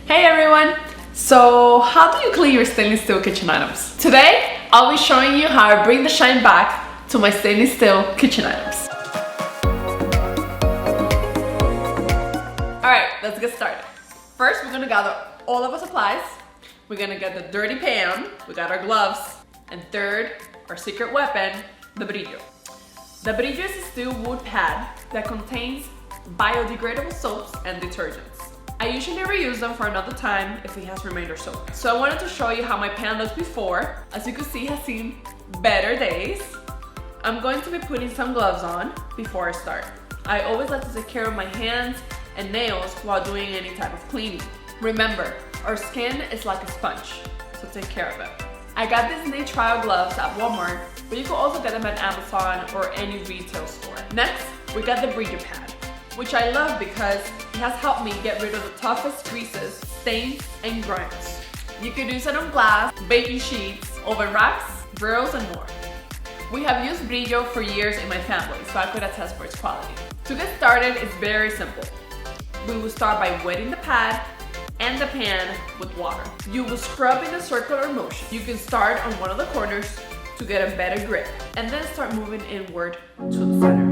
Hey everyone! So how do you clean your stainless steel kitchen items? Today, I'll be showing you how I bring the shine back to my stainless steel kitchen items. Alright, let's get started. First, we're gonna gather all of our supplies. We're gonna get the dirty pan, we got our gloves, and third, our secret weapon, the Brillo. The Brillo is a steel wood pad that contains biodegradable soaps and detergents. I usually reuse them for another time if it has remainder soap. So I wanted to show you how my pan looked before. As you can see, it has seen better days. I'm going to be putting some gloves on before I start. I always like to take care of my hands and nails while doing any type of cleaning. Remember, our skin is like a sponge, so take care of it. I got these knee trial gloves at Walmart, but you can also get them at Amazon or any retail store. Next, we got the Brillo pad, which I love because it has helped me get rid of the toughest greases, stains, and grime. You can use it on glass, baking sheets, oven racks, grills, and more. We have used Brillo for years in my family, so I could attest for its quality. To get started, it's very simple. We will start by wetting the pad and the pan with water. You will scrub in a circular motion. You can start on one of the corners to get a better grip, and then start moving inward to the center.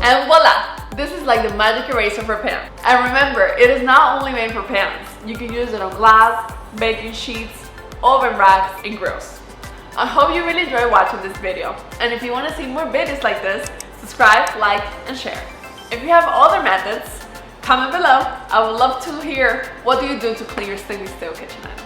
And voila! This is like the magic eraser for pans. And remember, it is not only made for pans. You can use it on glass, baking sheets, oven racks, and grills. I hope you really enjoyed watching this video. And if you want to see more videos like this, subscribe, like, and share. If you have other methods, comment below. I would love to hear what do you do to clean your stainless steel kitchen items.